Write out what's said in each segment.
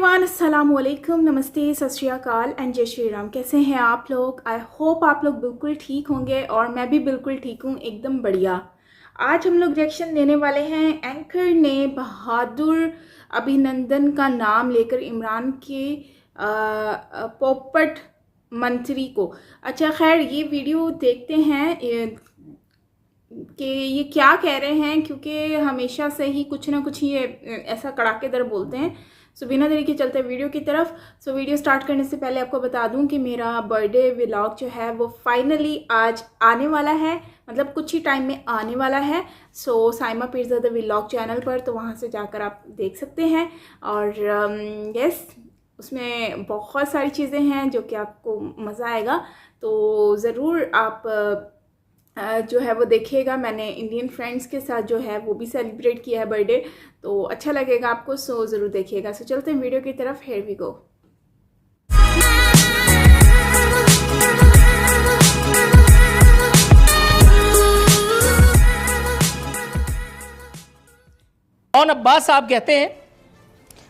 Everyone, अस्सलाम वालेकुम, नमस्ते, सत श्री अकाल एंड जय श्री राम। कैसे हैं आप लोग? आई होप आप लोग बिल्कुल ठीक होंगे और मैं भी बिल्कुल ठीक हूँ, एकदम बढ़िया। आज हम लोग रिएक्शन देने वाले हैं एंकर ने बहादुर अभिनंदन का नाम लेकर इमरान के पोपट मंत्री को। अच्छा खैर, ये वीडियो देखते हैं कि ये क्या कह रहे हैं, क्योंकि हमेशा से ही कुछ ना कुछ ये ऐसा कड़ाकेदार बोलते हैं। सो बिना देरी के चलते वीडियो की तरफ। सो वीडियो स्टार्ट करने से पहले आपको बता दूं कि मेरा बर्थडे व्लॉग जो है वो फाइनली आज आने वाला है, मतलब कुछ ही टाइम में आने वाला है। सो साइमा पीरज़ादा व्लॉग चैनल पर, तो वहाँ से जाकर आप देख सकते हैं। और यस, उसमें बहुत सारी चीज़ें हैं जो कि आपको मज़ा आएगा, तो ज़रूर आप जो है वो देखिएगा। मैंने इंडियन फ्रेंड्स के साथ जो है वो भी सेलिब्रेट किया है बर्थडे, तो अच्छा लगेगा आपको, सो ज़रूर देखिएगा। सो चलते हैं वीडियो की तरफ। Here we go. और अब्बास साहब कहते हैं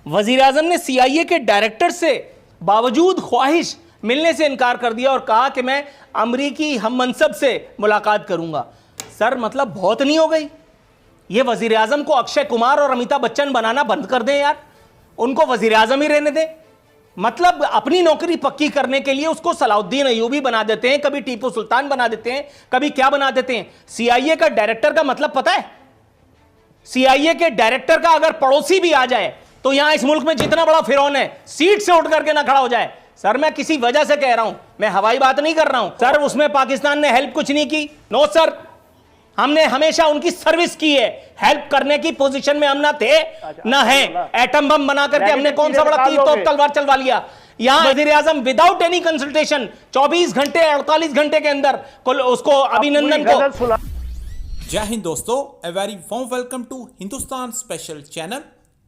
वजीर आजम ने सीआईए के डायरेक्टर से बावजूद ख्वाहिश मिलने से इनकार कर दिया और कहा कि मैं अमरीकी हम मनसब से मुलाकात करूंगा। सर मतलब बहुत नहीं हो गई? ये वजीर आजम को अक्षय कुमार और अमिताभ बच्चन बनाना बंद कर दें यार, उनको वजीर आजम ही रहने दें। मतलब अपनी नौकरी पक्की करने के लिए उसको सलाउद्दीन अयूबी बना देते हैं, कभी टीपू सुल्तान बना देते हैं, कभी क्या बना देते हैं। सीआईए का डायरेक्टर का मतलब पता है? सीआईए के डायरेक्टर का अगर पड़ोसी भी आ जाए तो यहां इस मुल्क में जितना बड़ा फिरौन है सीट से उठ करके ना खड़ा हो जाए। सर मैं किसी वजह से कह रहा हूं, मैं हवाई बात नहीं कर रहा हूं। सर उसमें पाकिस्तान ने हेल्प कुछ नहीं की। नो सर, हमने हमेशा उनकी सर्विस की है, हेल्प करने की पोजीशन में हम ना थे ना है। एटम बम बना करके हमने कौन सा बड़ा तीर तोप तलवार चलवा लिया? यहां वजीर आजम विदाउट एनी कंसल्टेशन 24 घंटे 48 घंटे के अंदर उसको अभिनंदन को। जय हिंद दोस्तों, a very warm welcome to Hindustan special channel.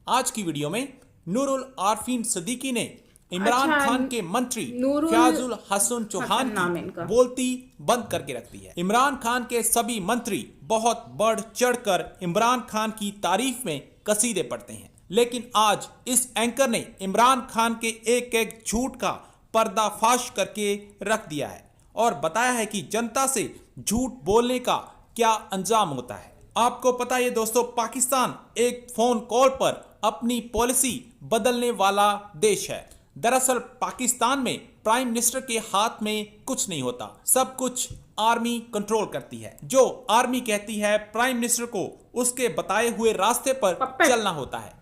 आज की वीडियो में नूरुल आरफीन सिद्दीकी ने इमरान खान के मंत्री फयाजुल हसन चौहान की बोलती बंद करके रख दी है। इमरान खान के सभी मंत्री बहुत बढ़ चढ़कर इमरान खान की तारीफ में कसीदे पढ़ते हैं, लेकिन आज इस एंकर ने इमरान खान के एक एक झूठ का पर्दाफाश करके रख दिया है और बताया है कि जनता से झूठ बोलने का क्या अंजाम होता है। आपको पता है दोस्तों, पाकिस्तान एक फोन कॉल पर अपनी पॉलिसी बदलने वाला देश है। दरअसल पाकिस्तान में प्राइम मिनिस्टर के हाथ में कुछ नहीं होता, सब कुछ आर्मी कंट्रोल करती है। जो आर्मी कहती है प्राइम मिनिस्टर को उसके बताए हुए रास्ते पर चलना होता है।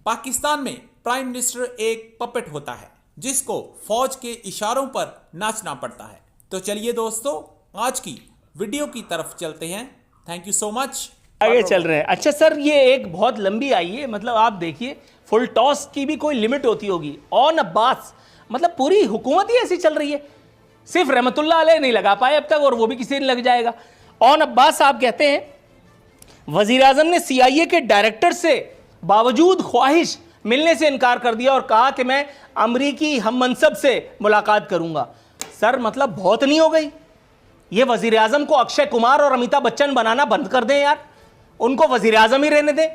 पाकिस्तान में प्राइम मिनिस्टर एक पपेट होता है जिसको फौज के इशारों पर नाचना पड़ता है। तो चलिए दोस्तों, आज की वीडियो की तरफ चलते हैं। Thank you so much. आगे चल रहे हैं। अच्छा सर, ये एक बहुत लंबी आई है, मतलब आप देखिए फुल टॉस की भी कोई लिमिट होती होगी। ऑन अब्बास, मतलब पूरी हुकूमत ही ऐसी चल रही है, सिर्फ रहमतुल्लाह अलैह नहीं लगा पाए अब तक, और वो भी किसी दिन लग जाएगा। ऑन अब्बास साहब कहते हैं वजीर आजम ने सीआईए के डायरेक्टर से बावजूद ख्वाहिश मिलने से इनकार कर दिया और कहा कि मैं अमरीकी हम मनसब से मुलाकात करूंगा। सर मतलब बहुत नहीं हो गई? ये वजीर आजम को अक्षय कुमार और अमिताभ बच्चन बनाना बंद कर दें यार, उनको वजीर आजम ही रहने दें।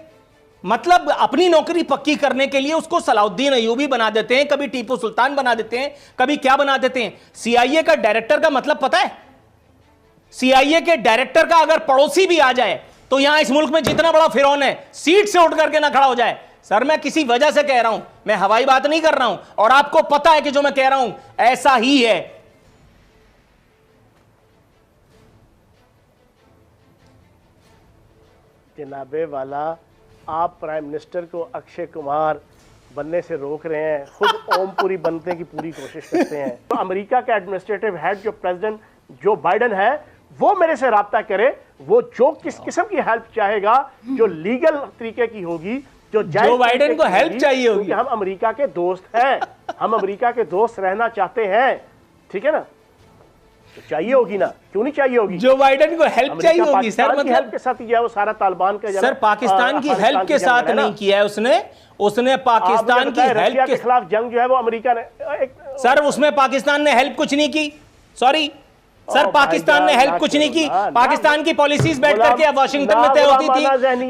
मतलब अपनी नौकरी पक्की करने के लिए उसको सलाउद्दीन अयूबी बना देते हैं, कभी टीपू सुल्तान बना देते हैं, कभी क्या बना देते हैं। सीआईए का डायरेक्टर का मतलब पता है? सीआईए के डायरेक्टर का अगर पड़ोसी भी आ जाए तो यहां इस मुल्क में जितना बड़ा फिरौन है सीट से उठ करके ना खड़ा हो जाए। सर मैं किसी वजह से कह रहा हूं, मैं हवाई बात नहीं कर रहा हूं, और आपको पता है कि जो मैं कह रहा हूं ऐसा ही है। जनाबे वाला, आप प्राइम मिनिस्टर को अक्षय कुमार बनने से रोक रहे हैं, खुद ओमपुरी बनने की पूरी कोशिश करते हैं। तो अमेरिका का एडमिनिस्ट्रेटिव हेड जो प्रेसिडेंट जो बाइडन है, वो मेरे से राब्ता करे, वो जो किस किस्म की हेल्प चाहेगा, जो लीगल तरीके की होगी, जो बाइडन को हेल्प चाहिए होगी। हम अमेरिका के दोस्त हैं, हम अमेरिका के दोस्त रहना चाहते हैं, ठीक है ना? तो चाहिए होगी ना, क्यों नहीं चाहिए होगी? जो बाइडन को हेल्प चाहिए होगी सर, मतलब हेल्प के साथ किया वो सारा तालिबान का। सर पाकिस्तान की हेल्प के साथ नहीं किया है उसने पाकिस्तान की हेल्प के खिलाफ जंग जो है वो अमेरिका ने सर उसमें पाकिस्तान ने हेल्प कुछ नहीं की। सॉरी सर, पाकिस्तान ने हेल्प कुछ नहीं की। पाकिस्तान की पॉलिसीज बैठ करके वाशिंगटन में तय होती थी,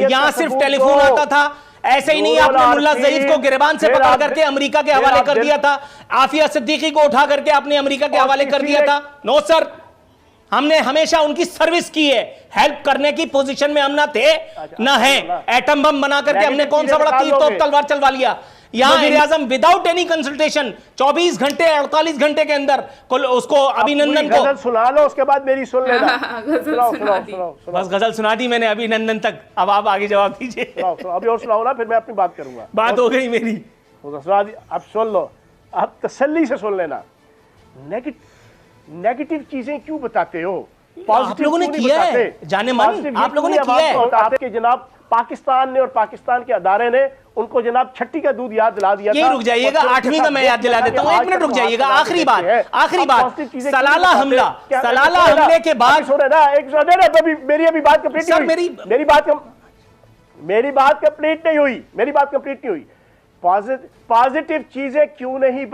यहां सिर्फ टेलीफोन आता था, ऐसे ही नहीं आपने मुल्ला ज़ईफ को गिरबान से पकड़ करके अमेरिका के हवाले कर दिया था, आफिया सिद्दीकी को उठा करके आपने अमेरिका के हवाले कर दिया था। नो सर, हमने हमेशा उनकी सर्विस की है, हेल्प करने की पोजीशन में हम ना थे ना है। एटम बम बना करके हमने कौन सा बड़ा तीर तोप तलवार चलवा लिया? यहाँ वज़ीर आज़म विदाउट एनी कंसल्टेशन 24 घंटे 48 घंटे के अंदर उसको अभिनंदन को गजल सुना लो, उसके बाद मेरी सुन लेना। बस गजल सुना दी मैंने अभिनंदन तक, अब आप आगे जवाब दीजिए। अभी और सुनाओ ना, फिर मैं अपनी बात करूंगा। बात हो गई मेरी, अब सुन लो, अब तसल्ली से सुन लेना। नेगेटिव चीजें क्यों बताते हो? आप लोगों ने किया है, जाने मन आप लोगों ने किया है। आपके जनाब पाकिस्तान ने और पाकिस्तान के अदारे ने उनको जनाब छठी का दूध याद दिला दिया। ये रुक जाइएगा, 8वीं का मैं याद दिला देता हूँ, 1 मिनट रुक जाइएगा। आखिरी बात सलाला हमले के बाद मेरी अभी बात कंप्लीट नहीं हुई। मेरी बात कंप्लीट नहीं हुई। पॉजिटिव चीजें क्यों नहीं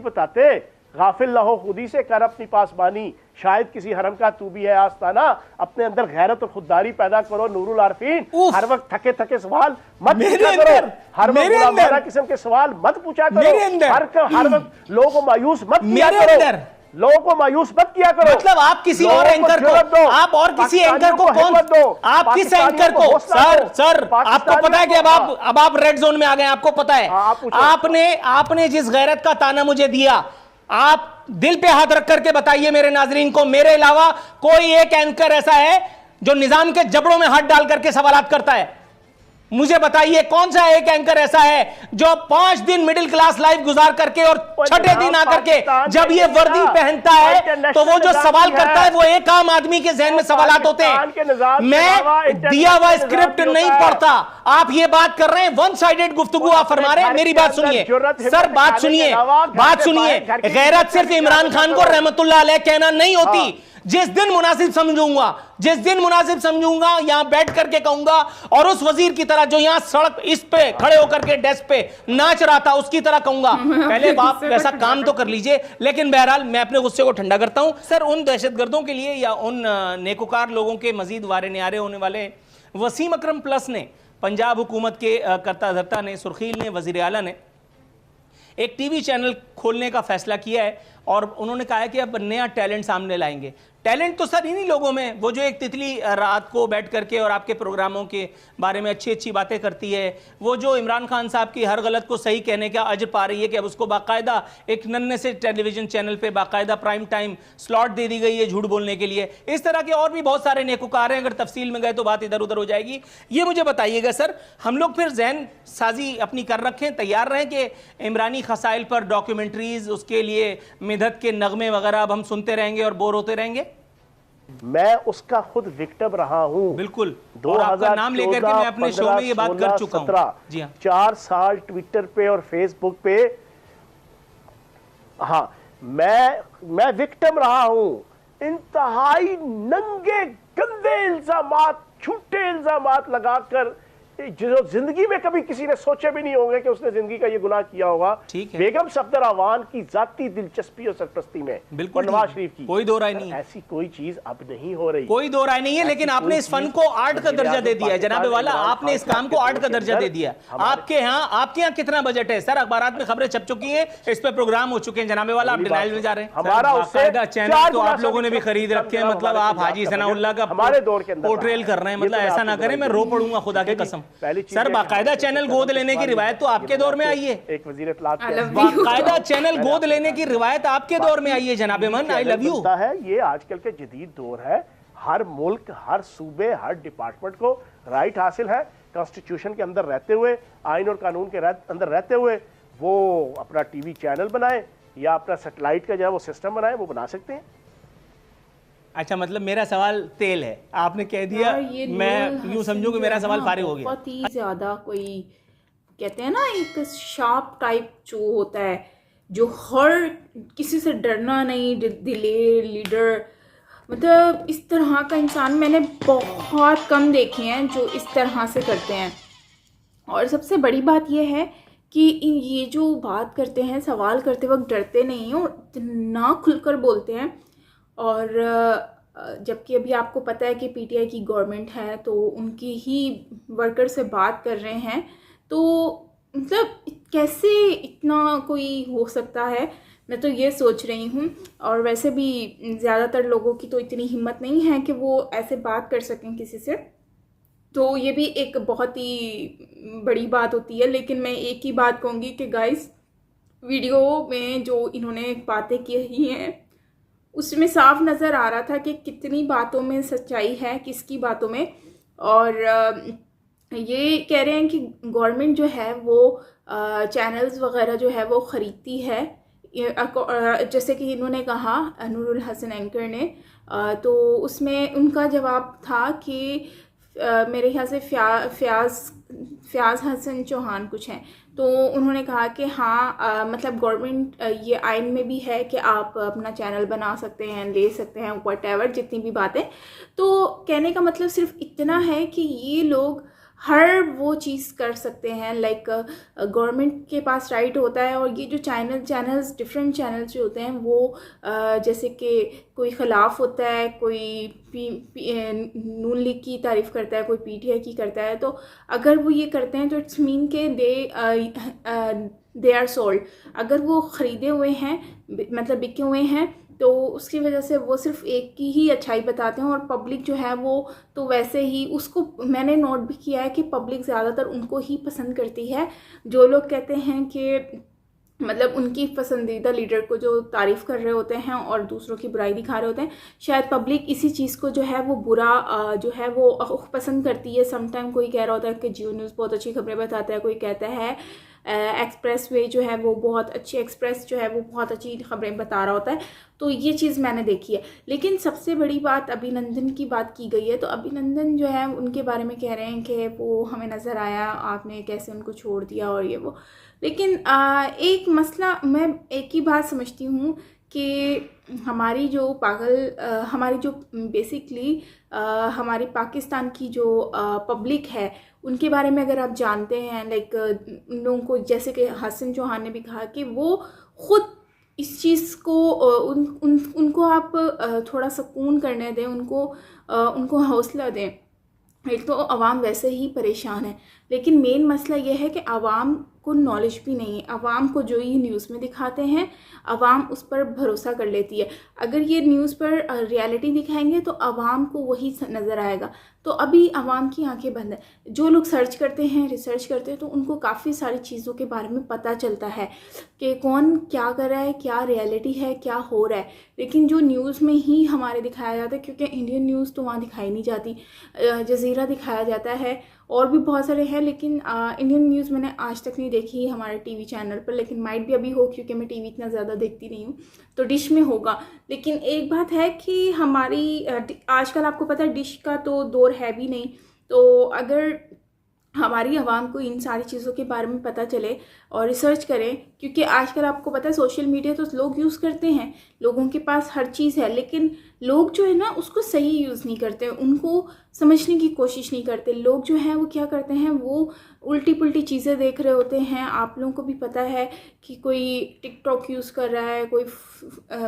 बताते? गाफिल लहो खुदी से कर अपनी पासबानी, शायद किसी हरम का तू भी है आस्ताना। अपने अंदर गैरत और खुददारी पैदा करो नूरुल आरफीन। हर वक्त थके सवाल मत पूछा करो, हर वक्त किस्म के सवाल मत पूछा करो, हर वक्त लोगों को मायूस मत किया करो। मतलब आप किसी और एंकर को, आप और किसी एंकर को कौन, आप किस एंकर को? सर आपको पता है कि अब आप रेड जोन में आ गए, आपको पता है। आपने जिस गैरत का ताना मुझे दिया, आप दिल पे हाथ रख करके बताइए मेरे नाजरीन को, मेरे अलावा कोई एक एंकर ऐसा है जो निजाम के जबड़ों में हाथ डाल करके सवालात करता है? मुझे बताइए कौन सा एक एंकर ऐसा है जो 5 दिन मिडिल क्लास लाइफ गुजार करके और छठे दिन आकर के जब ये वर्दी पहनता है तो वो जो सवाल करता है वो एक आम आदमी के जहन में सवालात होते हैं। मैं दिया हुआ स्क्रिप्ट नहीं पढ़ता, आप ये बात कर रहे हैं, वन साइडेड गुफ्तगू आप फरमा रहे हैं। मेरी बात सुनिए सर, बात सुनिए। गैरत सिर्फ इमरान खान को रहमतुल्लाह अलैह कहना नहीं होती। जिस दिन मुनासिब समझूंगा यहां बैठ करके कहूंगा, और उस वजीर की तरह जो यहां सड़क इस पे खड़े होकर के डेस्क पे नाच रहा था उसकी तरह कहूंगा। पहले बाप वैसा काम तो कर लीजिए। लेकिन बहरहाल मैं अपने गुस्से को ठंडा करता हूं। सर, उन दहशतगर्दों के लिए या उन नेकोकार लोगों के मजीद वारे न्यारे होने वाले वसीम अकरम प्लस ने, पंजाब हुकूमत के करता धरता ने, सुर्खील ने, वजीर आला ने एक टीवी चैनल खोलने का फैसला किया है और उन्होंने कहा है कि अब नया टैलेंट सामने लाएंगे। टैलेंट तो सर इन्हीं लोगों में, वो जो एक तितली रात को बैठ करके और आपके प्रोग्रामों के बारे में अच्छी अच्छी बातें करती है, वो जो इमरान खान साहब की हर गलत को सही कहने का अजर पा रही है कि अब उसको बाकायदा एक नन्हे से टेलीविजन चैनल पे बाकायदा प्राइम टाइम स्लॉट दे दी गई है झूठ बोलने के लिए। इस तरह के और भी बहुत सारे नेकोकार हैं, अगर तफसील में गए तो बात इधर उधर हो जाएगी। ये मुझे बताइएगा सर, हम लोग फिर जहन साजी अपनी कर रखें, तैयार रहें कि इमरानी खसाइल पर डॉक्यूमेंट्रीज, उसके लिए मिधत के नगमे वगैरह अब हम सुनते रहेंगे और बोर होते रहेंगे? मैं उसका खुद विक्टिम रहा हूं। बिल्कुल, और आपका नाम लेकर के मैं अपने शो में ये बात कर चुका हूं। जी हाँ, 4 साल ट्विटर पे और फेसबुक पे, हाँ, मैं विक्टिम रहा हूं। इंतहाई नंगे गंदे इल्जामात, झूठे इल्जामात लगाकर, जो जिंदगी में कभी किसी ने सोचे भी नहीं होंगे कि उसने जिंदगी का ये गुनाह किया होगा। बेगम सफदर अवान की जाती दिलचस्पी और सरपरस्ती में, बिल्कुल नवाज शरीफ की, कोई दो राय नहीं है। ऐसी कोई चीज अब नहीं हो रही, कोई दो राय नहीं है। लेकिन आपने इस फन को आर्ट का दर्जा दे दिया है जनाब वाला, आपने इस काम को आर्ट का दर्जा दे दिया। आपके यहाँ कितना बजट है सर? अखबारात में खबरें छप चुकी है, इस पे प्रोग्राम हो चुके हैं जनाब वाला, आप डिनाइल में जा रहे हैं। हमारा चैनल तो आप लोगों ने भी खरीद रखे हैं, मतलब आप हाजी सनाउल्लाह का हमारे दौर के अंदर पोर्ट्रेल कर रहे हैं। मतलब ऐसा ना करें, मैं रो पड़ूंगा खुदा की कसम। सर, बाकायदा चैनल गोद लेने की रिवायत तो आपके दौर में आई है। एक वजीर इत्तलात बाकायदा चैनल गोद लेने की रिवायत आपके दौर में आई है जनाब मन। आई लव यू है। ये आजकल के जदीद दौर है। हर मुल्क, हर सूबे, हर डिपार्टमेंट को राइट हासिल है कॉन्स्टिट्यूशन के अंदर रहते हुए, आइन और कानून के अंदर रहते हुए वो अपना टीवी चैनल बनाए या अपना सैटेलाइट का जो है वो सिस्टम बनाए, वो बना सकते हैं। अच्छा, मतलब मेरा सवाल तेल है, आपने कह दिया। मैं यूं समझूं कि मेरा सवाल फारिग हो गया। बहुत ही ज्यादा, कोई कहते हैं ना एक शार्प टाइप जो होता है, जो हर किसी से डरना नहीं, दिलेर लीडर, मतलब इस तरह का इंसान मैंने बहुत कम देखे हैं जो इस तरह से करते हैं। और सबसे बड़ी बात यह है कि ये जो बात करते हैं, सवाल करते वक्त डरते नहीं हैं और इतना खुलकर बोलते हैं। और जबकि अभी आपको पता है कि पीटीआई की गवर्नमेंट है, तो उनकी ही वर्कर से बात कर रहे हैं। तो मतलब कैसे इतना कोई हो सकता है, मैं तो ये सोच रही हूँ। और वैसे भी ज़्यादातर लोगों की तो इतनी हिम्मत नहीं है कि वो ऐसे बात कर सकें किसी से, तो ये भी एक बहुत ही बड़ी बात होती है। लेकिन मैं एक ही बात कहूँगी कि गाइस, वीडियो में जो इन्होंने बातें की हैं उसमें साफ नज़र आ रहा था कि कितनी बातों में सच्चाई है, किसकी बातों में। और ये कह रहे हैं कि गवर्नमेंट जो है वो चैनल्स वगैरह जो है वो ख़रीदती है, जैसे कि इन्होंने कहा नूरुल हसन एंकर ने। तो उसमें उनका जवाब था कि मेरे ख्याल से फ़याज़ हसन चौहान कुछ हैं, तो उन्होंने कहा कि हाँ मतलब गवर्नमेंट ये आइन में भी है कि आप अपना चैनल बना सकते हैं, ले सकते हैं, व्हाटएवर जितनी भी बातें। तो कहने का मतलब सिर्फ इतना है कि ये लोग हर वो चीज़ कर सकते हैं, लाइक गवर्नमेंट के पास राइट होता है। और ये जो चैनल्स डिफरेंट चैनल्स जो होते हैं वो जैसे कि कोई ख़िलाफ़ होता है, कोई नून लीग की तारीफ़ करता है, कोई पीटीआई की करता है, तो अगर वो ये करते हैं तो इट्स मीन के दे आर सोल्ड। अगर वो ख़रीदे हुए हैं, मतलब बिके हुए हैं, तो उसकी वजह से वो सिर्फ एक की ही अच्छाई बताते हैं। और पब्लिक जो है वो तो वैसे ही उसको, मैंने नोट भी किया है कि पब्लिक ज़्यादातर उनको ही पसंद करती है जो लोग कहते हैं कि मतलब उनकी पसंदीदा लीडर को जो तारीफ़ कर रहे होते हैं और दूसरों की बुराई दिखा रहे होते हैं। शायद पब्लिक इसी चीज़ को जो है वो बुरा जो है वो पसंद करती है। समटाइम कोई कह रहा होता है कि जियो न्यूज़ बहुत अच्छी खबरें बताता है, कोई कहता है एक्सप्रेस वे जो है वो बहुत अच्छी, एक्सप्रेस जो है वो बहुत अच्छी खबरें बता रहा होता है। तो ये चीज़ मैंने देखी है। लेकिन सबसे बड़ी बात अभिनंदन की बात की गई है, तो अभिनंदन जो है उनके बारे में कह रहे हैं कि वो हमें नज़र आया, आपने कैसे उनको छोड़ दिया और ये वो। लेकिन एक मसला मैं एक ही बात समझती हूँ कि हमारी जो हमारी जो बेसिकली हमारी पाकिस्तान की जो पब्लिक है उनके बारे में अगर आप जानते हैं, लाइक उन लोगों को, जैसे कि हसन चौहान ने भी कहा कि वो खुद इस चीज़ को उनको आप थोड़ा सुकून करने दें, उनको हौसला दें। एक तो आवाम वैसे ही परेशान है, लेकिन मेन मसला यह है कि आवाम को नॉलेज भी नहीं है। आवाम को जो ये न्यूज़ में दिखाते हैं आवाम उस पर भरोसा कर लेती है। अगर ये न्यूज़ पर रियलिटी दिखाएंगे तो आवाम को वही नज़र आएगा। तो अभी आवाम की आंखें बंद है। जो लोग सर्च करते हैं, रिसर्च करते हैं, तो उनको काफ़ी सारी चीज़ों के बारे में पता चलता है कि कौन क्या कर रहा है, क्या रियलिटी है, क्या हो रहा है। लेकिन जो न्यूज़ में ही हमारे दिखाया जाता है, क्योंकि इंडियन न्यूज़ तो वहाँ दिखाई नहीं जाती, जज़ीरा दिखाया जाता है और भी बहुत सारे हैं, लेकिन इंडियन न्यूज़ मैंने आज तक नहीं देखी हमारे टीवी चैनल पर। लेकिन माइट भी अभी हो, क्योंकि मैं टीवी इतना ज़्यादा देखती नहीं हूँ, तो डिश में होगा। लेकिन एक बात है कि हमारी आजकल आपको पता है डिश का तो दौर है भी नहीं। तो अगर हमारी आवाम को इन सारी चीज़ों के बारे में पता चले और रिसर्च करें, क्योंकि आजकल आपको पता है सोशल मीडिया तो लोग यूज़ करते हैं, लोगों के पास हर चीज़ है, लेकिन लोग जो है ना उसको सही यूज़ नहीं करते, उनको समझने की कोशिश नहीं करते। लोग जो हैं वो क्या करते हैं, वो उल्टी पुल्टी चीज़ें देख रहे होते हैं। आप लोगों को भी पता है कि कोई टिकटॉक यूज़ कर रहा है, कोई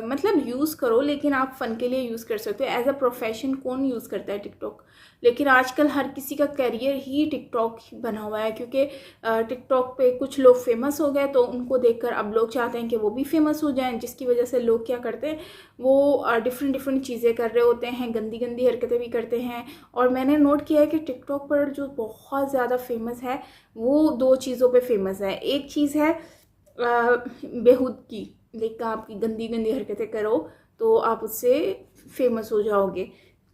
मतलब यूज़ करो, लेकिन आप फ़न के लिए यूज़ कर सकते हो। एज अ प्रोफेशन कौन यूज़ करता है टिकटॉक? लेकिन आजकल हर किसी का करियर ही टिकटॉक बना हुआ है, क्योंकि टिकटॉक पे कुछ लोग फेमस हो गए, तो उनको देखकर अब लोग चाहते हैं कि वो भी फेमस हो जाएं, जिसकी वजह से लोग क्या करते हैं, वो डिफरेंट चीज़ें कर रहे होते हैं, गंदी गंदी हरकतें भी करते हैं। और मैंने नोट किया है कि टिकटॉक पर जो बहुत ज़्यादा फेमस है वो दो चीज़ों पे फेमस है। एक चीज़ है बेहूदगी, लेकिन आपकी गंदी गंदी हरकतें करो तो आप उससे फेमस हो जाओगे,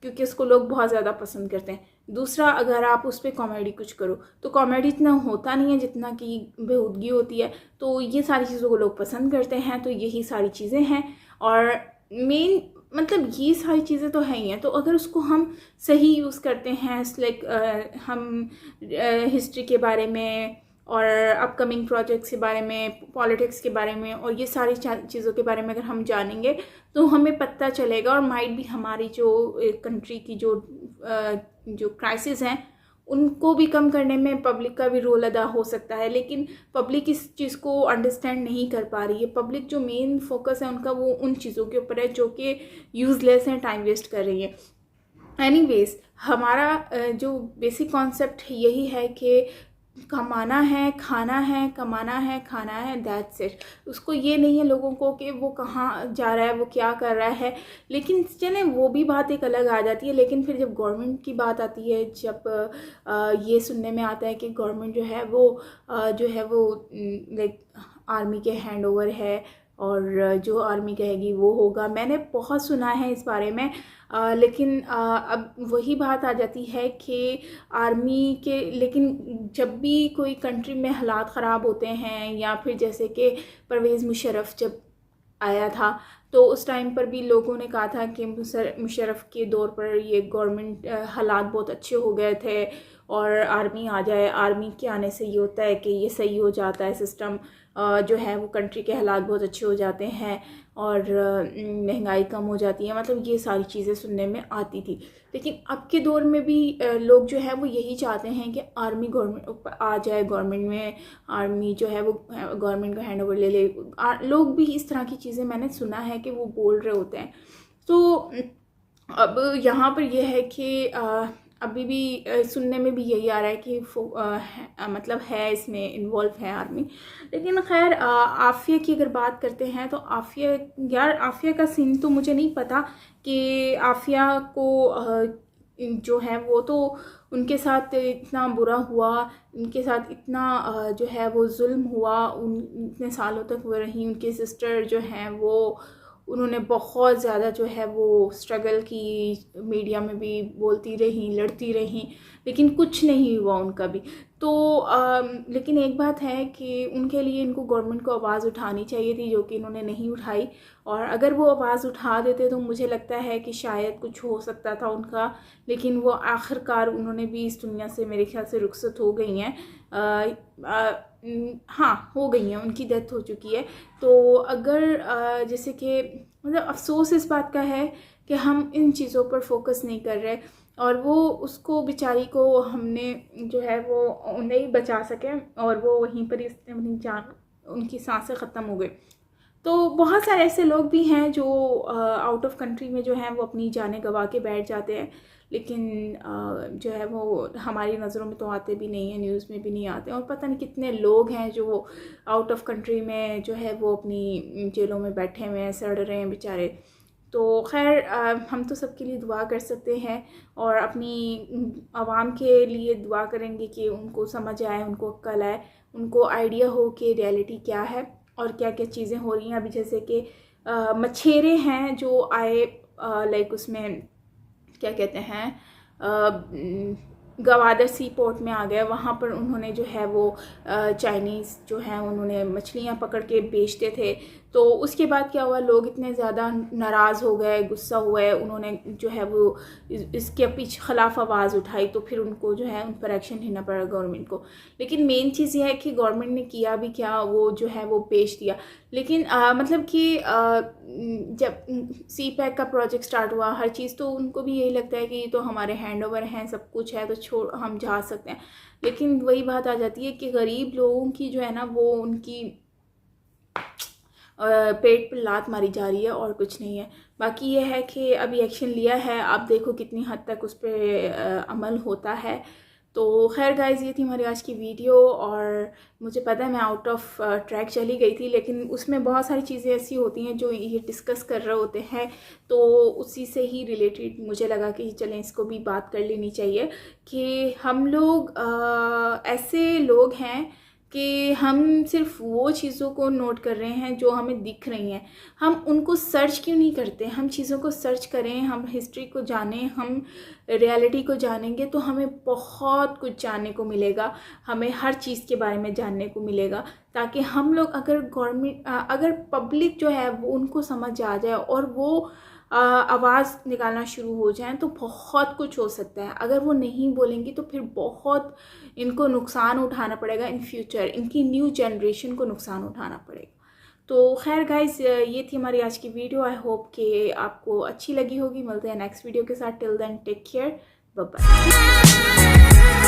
क्योंकि उसको लोग बहुत ज़्यादा पसंद करते हैं। दूसरा, अगर आप उस पर कॉमेडी कुछ करो, तो कॉमेडी इतना होता नहीं है जितना कि बेहूदगी होती है। तो ये सारी चीज़ों को लोग पसंद करते हैं, तो यही सारी चीज़ें हैं। और मेन मतलब ये सारी चीज़ें तो है ही हैं। तो अगर उसको हम सही यूज़ करते हैं, लाइक हम हिस्ट्री के बारे में और अपकमिंग प्रोजेक्ट्स के बारे में, पॉलिटिक्स के बारे में और ये सारी चीज़ों के बारे में अगर हम जानेंगे तो हमें पता चलेगा। और माइट भी हमारी जो कंट्री की जो क्राइसिस हैं उनको भी कम करने में पब्लिक का भी रोल अदा हो सकता है, लेकिन पब्लिक इस चीज़ को अंडरस्टैंड नहीं कर पा रही है। पब्लिक जो मेन फोकस है उनका वो उन चीज़ों के ऊपर है जो कि यूज़लेस हैं, टाइम वेस्ट कर रही है। एनीवेज, हमारा जो बेसिक कॉन्सेप्ट यही है कि कमाना है, खाना है, कमाना है, खाना है, दैट्स इट। उसको ये नहीं है लोगों को कि वो कहाँ जा रहा है, वो क्या कर रहा है। लेकिन चलें, वो भी बात एक अलग आ जाती है। लेकिन फिर जब गवर्नमेंट की बात आती है, जब ये सुनने में आता है कि गवर्नमेंट जो है वो लाइक आर्मी के हैंड ओवर है और जो आर्मी कहेगी वो होगा। मैंने बहुत सुना है इस बारे में, लेकिन अब वही बात आ जाती है कि आर्मी के, लेकिन जब भी कोई कंट्री में हालात ख़राब होते हैं, या फिर जैसे कि परवेज़ मुशर्रफ जब आया था तो उस टाइम पर भी लोगों ने कहा था कि मुशर्रफ के दौर पर ये गवर्नमेंट हालात बहुत अच्छे हो गए थे और आर्मी आ जाए, आर्मी के आने से ये होता है कि ये सही हो जाता है सिस्टम, जो है वो कंट्री के हालात बहुत अच्छे हो जाते हैं और महंगाई कम हो जाती है। मतलब ये सारी चीज़ें सुनने में आती थी। लेकिन अब के दौर में भी लोग जो है वो यही चाहते हैं कि आर्मी गवर्नमेंट आ जाए, गवर्नमेंट में आर्मी जो है वो गवर्नमेंट का हैंड ओवर ले ले। लोग भी इस तरह की चीज़ें मैंने सुना है कि वो बोल रहे होते हैं। तो अब यहाँ पर यह है कि अभी भी सुनने में भी यही आ रहा है कि मतलब है इसमें इन्वॉल्व है आर्मी। लेकिन खैर, आफिया की अगर बात करते हैं तो आफिया का सीन तो मुझे नहीं पता कि आफिया को जो है वो तो उनके साथ इतना बुरा हुआ, उनके साथ इतना जो है वो जुल्म हुआ, इतने सालों तक वो रही। उनकी सिस्टर जो हैं वो, उन्होंने बहुत ज़्यादा जो है वो स्ट्रगल की, मीडिया में भी बोलती रही, लड़ती रही, लेकिन कुछ नहीं हुआ उनका भी। तो लेकिन एक बात है कि उनके लिए इनको गवर्नमेंट को आवाज़ उठानी चाहिए थी, जो कि इन्होंने नहीं उठाई। और अगर वो आवाज़ उठा देते तो मुझे लगता है कि शायद कुछ हो सकता था उनका। लेकिन वो आखिरकार उन्होंने भी इस दुनिया से मेरे ख्याल से रुखसत हो गई हैं। हाँ, हो गई हैं, उनकी डेथ हो चुकी है। तो अगर जैसे कि मतलब अफसोस इस बात का है कि हम इन चीज़ों पर फोकस नहीं कर रहे और वो उसको बेचारी को हमने जो है वो नहीं बचा सके और वो वहीं पर अपनी जान, उनकी सांसें ख़त्म हो गई। तो बहुत सारे ऐसे लोग भी हैं जो आउट ऑफ कंट्री में जो हैं वो अपनी जानें गंवा के बैठ जाते हैं, लेकिन जो है वो हमारी नज़रों में तो आते भी नहीं हैं, न्यूज़ में भी नहीं आते। और पता नहीं कितने लोग हैं जो आउट ऑफ कंट्री में जो है वो अपनी जेलों में बैठे हुए हैं, सड़ रहे हैं बेचारे। तो खैर, हम तो सबके लिए दुआ कर सकते हैं और अपनी आवाम के लिए दुआ करेंगे कि उनको समझ आए, उनको अक्ल आए, उनको आइडिया हो कि रियलिटी क्या है और क्या क्या चीज़ें हो रही हैं। अभी जैसे कि मछेरे हैं जो आए, लाइक उसमें क्या कहते हैं, गवादर सी पोर्ट में आ गए। वहाँ पर उन्होंने जो है वो चाइनीज़ जो हैं उन्होंने मछलियाँ पकड़ के बेचते थे। तो उसके बाद क्या हुआ, लोग इतने ज़्यादा नाराज़ हो गए, गुस्सा हुए, उन्होंने जो है वो इसके पीछे खिलाफ आवाज़ उठाई। तो फिर उनको जो है उन पर एक्शन लेना पड़ा गवर्नमेंट को। लेकिन मेन चीज़ ये है कि गवर्नमेंट ने किया भी क्या, वो जो है वो बेच दिया। लेकिन मतलब कि जब सी पैक का प्रोजेक्ट स्टार्ट हुआ, हर चीज़, तो उनको भी यही लगता है कि ये तो हमारे हैंड ओवर हैं, सब कुछ है, तो हम जा सकते हैं। लेकिन वही बात आ जाती है कि गरीब लोगों की जो है ना वो उनकी पेट पर लात मारी जा रही है और कुछ नहीं है। बाकी ये है कि अभी एक्शन लिया है, आप देखो कितनी हद तक उस पर अमल होता है। तो खैर गाइज़, ये थी हमारी आज की वीडियो। और मुझे पता है मैं आउट ऑफ ट्रैक चली गई थी, लेकिन उसमें बहुत सारी चीज़ें ऐसी होती हैं जो ये डिस्कस कर रहे होते हैं, तो उसी से ही रिलेटेड मुझे लगा कि चलें इसको भी बात कर लेनी चाहिए कि हम लोग ऐसे लोग हैं कि हम सिर्फ वो चीज़ों को नोट कर रहे हैं जो हमें दिख रही हैं। हम उनको सर्च क्यों नहीं करते? हम चीज़ों को सर्च करें, हम हिस्ट्री को जानें, हम रियलिटी को जानेंगे तो हमें बहुत कुछ जानने को मिलेगा, हमें हर चीज़ के बारे में जानने को मिलेगा, ताकि हम लोग अगर पब्लिक जो है वो उनको समझ आ जाए और वो आवाज़ निकालना शुरू हो जाएं तो बहुत कुछ हो सकता है। अगर वो नहीं बोलेंगी तो फिर बहुत इनको नुकसान उठाना पड़ेगा इन फ्यूचर, इनकी न्यू जनरेशन को नुकसान उठाना पड़ेगा। तो खैर गाइस, ये थी हमारी आज की वीडियो। आई होप कि आपको अच्छी लगी होगी। मिलते हैं नेक्स्ट वीडियो के साथ। Till then take care, bye bye.